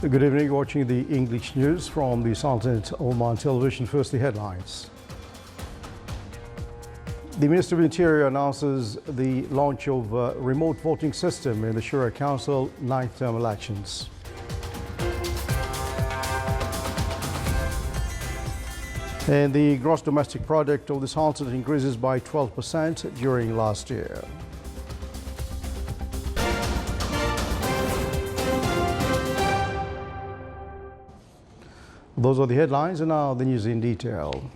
Good evening, watching the English news from the Sultanate Oman Television. First, the headlines. The Minister of Interior announces the launch of a remote voting system in the Shura Council 9th term elections. And the gross domestic product of the Sultanate increases by 12% during last year. Those are the headlines, and now the news in detail.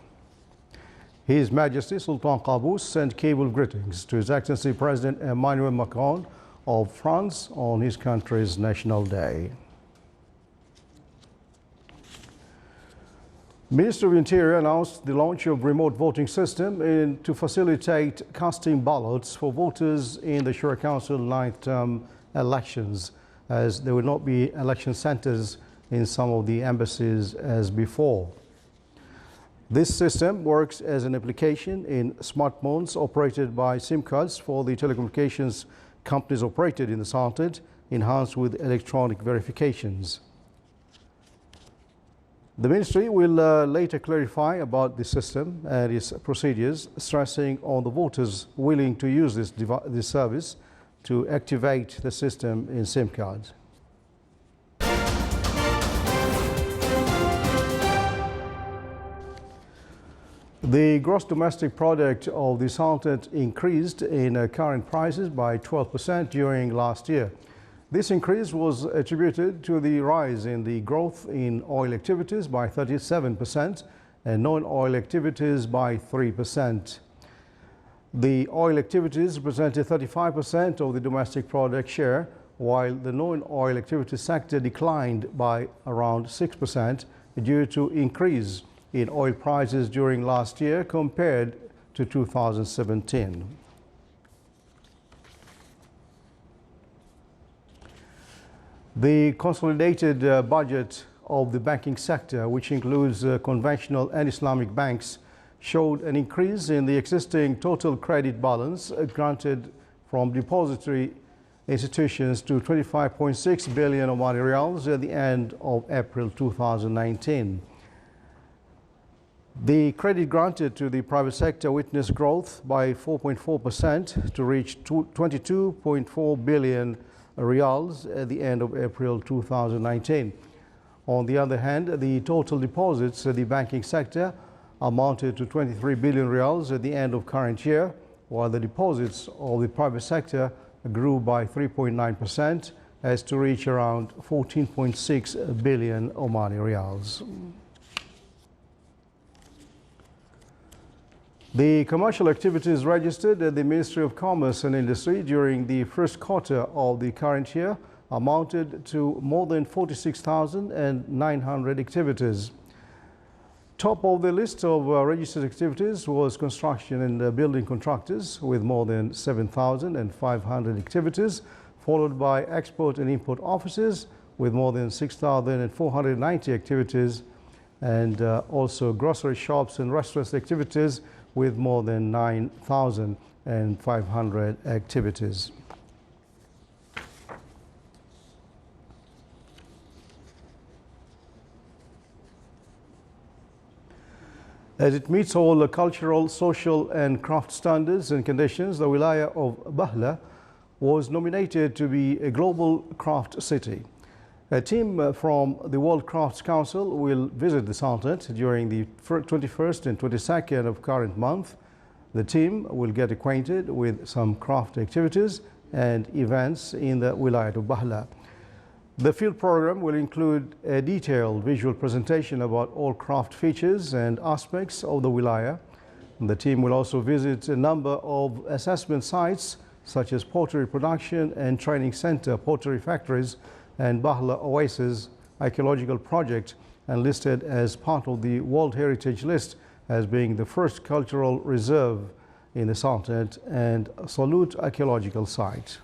His Majesty Sultan Qaboos sent cable greetings to His Excellency President Emmanuel Macron of France on his country's National Day. Minister of Interior announced the launch of remote voting system to facilitate casting ballots for voters in the Shura Council 9th term elections, as there will not be election centers in some of the embassies as before. This system works as an application in smartphones operated by SIM cards for the telecommunications companies operated in the Sultanate, enhanced with electronic verifications. The ministry will later clarify about the system and its procedures, stressing on the voters willing to use this service to activate the system in SIM cards. The gross domestic product of the Sultanate increased in current prices by 12% during last year. This increase was attributed to the rise in the growth in oil activities by 37% and non-oil activities by 3%. The oil activities represented 35% of the domestic product share, while the non-oil activity sector declined by around 6% due to increase in oil prices during last year compared to 2017. The consolidated budget of the banking sector, which includes conventional and Islamic banks, showed an increase in the existing total credit balance granted from depository institutions to 25.6 billion Omani riyals at the end of April 2019. The credit granted to the private sector witnessed growth by 4.4% to reach 22.4 billion riyals at the end of April 2019. On the other hand, the total deposits at the banking sector amounted to 23 billion riyals at the end of current year, while the deposits of the private sector grew by 3.9% as to reach around 14.6 billion Omani riyals. The commercial activities registered at the Ministry of Commerce and Industry during the first quarter of the current year amounted to more than 46,900 activities. Top of the list of registered activities was construction and building contractors with more than 7,500 activities, followed by export and import offices with more than 6,490 activities, and also grocery shops and restaurants activities with more than 9,500 activities. As it meets all the cultural, social and craft standards and conditions, the Wilaya of Bahla was nominated to be a global craft city. A team from the World Crafts Council will visit the Sultanate during the 21st and 22nd of current month. The team will get acquainted with some craft activities and events in the Wilayah of Bahla. The field program will include a detailed visual presentation about all craft features and aspects of the Wilayah. The team will also visit a number of assessment sites such as pottery production and training center, pottery factories, and Bahla Oasis archaeological project, and listed as part of the World Heritage List as being the first cultural reserve in the Sultanate and Salute archaeological site.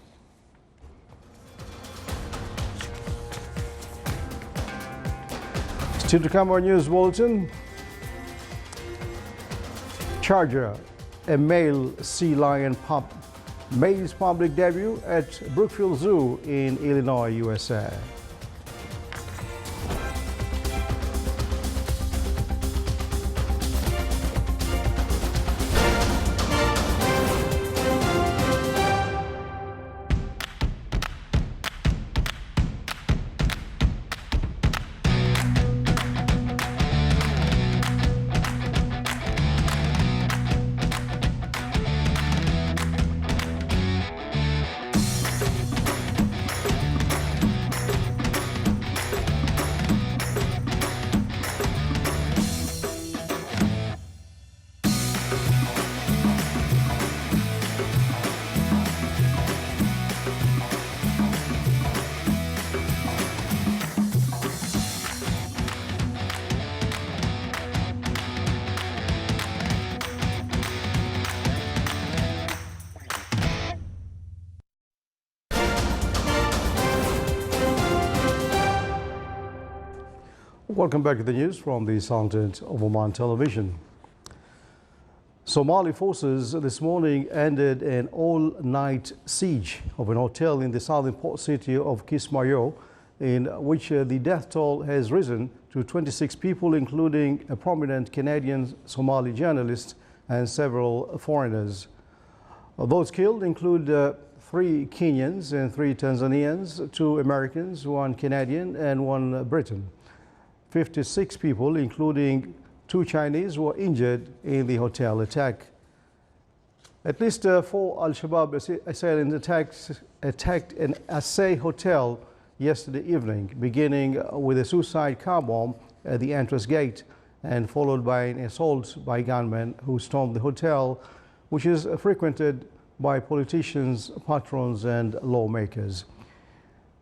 Still to come, our news bulletin. Charger, a male sea lion pup, made its public debut at Brookfield Zoo in Illinois, USA. Welcome back to the news from the Sultan of Oman television. Somali forces this morning ended an all-night siege of an hotel in the southern port city of Kismayo, in which the death toll has risen to 26 people, including a prominent Canadian Somali journalist and several foreigners. Those killed include 3 Kenyans and 3 Tanzanians, 2 Americans, 1 Canadian and 1 Briton. 56 people, including 2 Chinese, were injured in the hotel attack. At least 4 Al-Shabaab assailants attacked an Asay hotel yesterday evening, beginning with a suicide car bomb at the entrance gate and followed by an assault by gunmen who stormed the hotel, which is frequented by politicians, patrons and lawmakers.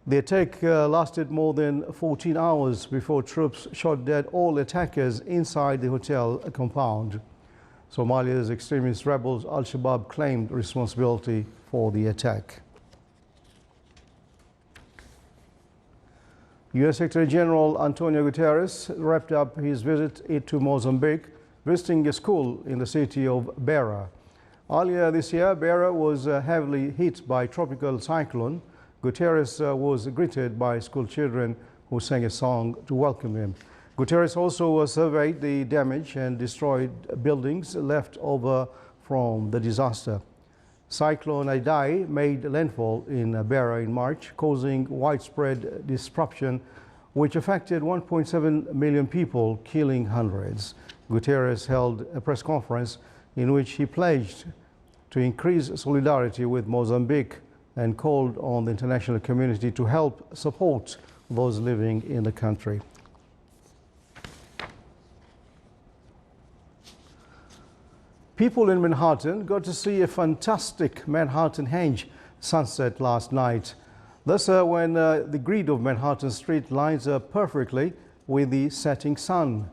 The attack lasted more than 14 hours before troops shot dead all attackers inside the hotel compound. Somalia's extremist rebels Al-Shabaab claimed responsibility for the attack. U.S. Secretary General Antonio Guterres wrapped up his visit to Mozambique, visiting a school in the city of Beira. Earlier this year, Beira was heavily hit by tropical cyclone. Guterres was greeted by school children who sang a song to welcome him. Guterres also surveyed the damage and destroyed buildings left over from the disaster. Cyclone Idai made landfall in Beira in March, causing widespread disruption, which affected 1.7 million people, killing hundreds. Guterres held a press conference in which he pledged to increase solidarity with Mozambique and called on the international community to help support those living in the country. People in Manhattan got to see a fantastic Manhattan Henge sunset last night. That's when the grid of Manhattan Street lines up perfectly with the setting sun.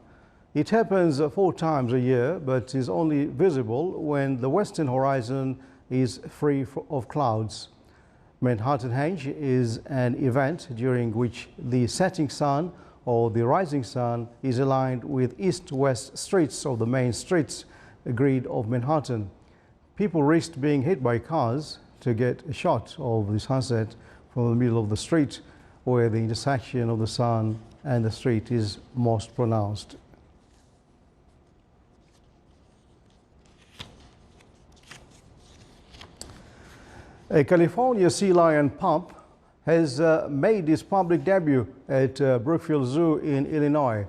It happens 4 times a year, but is only visible when the western horizon is free of clouds. Manhattan Henge is an event during which the setting sun or the rising sun is aligned with east-west streets of the main streets grid of Manhattan. People risked being hit by cars to get a shot of the sunset from the middle of the street, where the intersection of the sun and the street is most pronounced. A California sea lion pup has made its public debut at Brookfield Zoo in Illinois.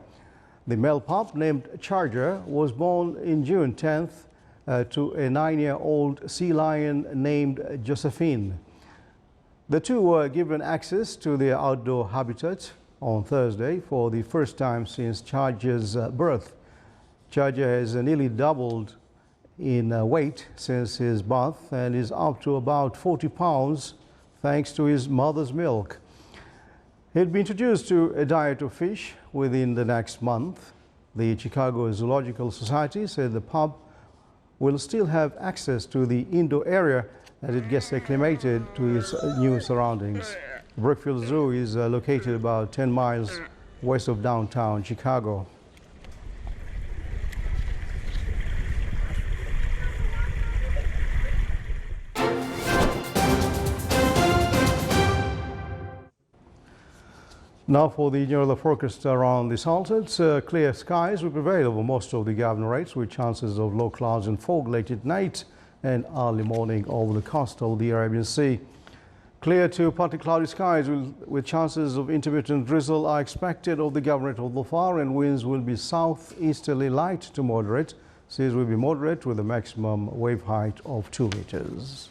The male pup, named Charger, was born in June 10th to a 9-year-old sea lion named Josephine. The two were given access to their outdoor habitat on Thursday for the first time since Charger's birth. Charger has nearly doubled in weight since his birth and is up to about 40 pounds thanks to his mother's milk. He'll be introduced to a diet of fish within the next month. The Chicago Zoological Society said the pup will still have access to the indoor area as it gets acclimated to its new surroundings. Brookfield Zoo is located about 10 miles west of downtown Chicago. Now for the general forecast around the Sultan. Clear skies will prevail over most of the governorates with chances of low clouds and fog late at night and early morning over the coast of the Arabian Sea. Clear to partly cloudy skies with chances of intermittent drizzle are expected over the governorate of Dhofar, and winds will be southeasterly light to moderate. Seas will be moderate with a maximum wave height of 2 meters.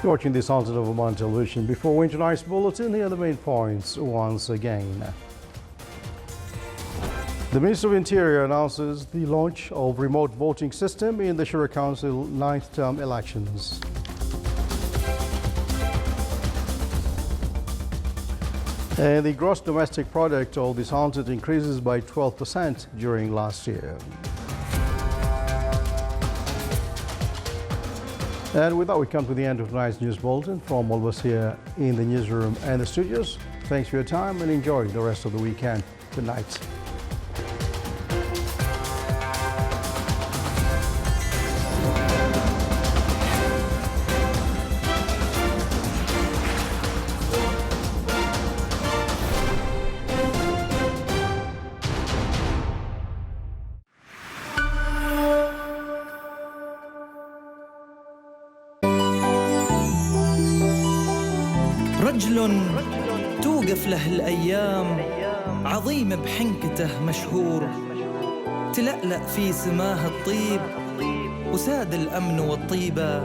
You're watching the Sultan of Oman television. Before we enter tonight's bulletin, here are the main points once again. The Minister of Interior announces the launch of remote voting system in the Shura Council 9th term elections. And the gross domestic product of the Sultanate increases by 12% during last year. And with that, we come to the end of tonight's news bulletin from all of us here in the newsroom and the studios. Thanks for your time and enjoy the rest of the weekend. Good night. رجل توقف له الأيام عظيم بحنكته مشهور، تلألأ في سماه الطيب وساد الأمن والطيبة.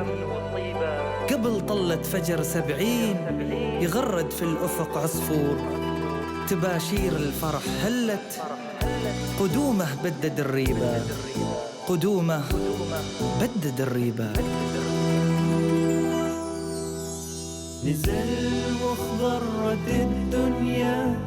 قبل طلة فجر 70 يغرد في الأفق عصفور، تباشير الفرح هلت قدومه بدد الريبة، قدومه بدد الريبة. نزل واخضرت الدنيا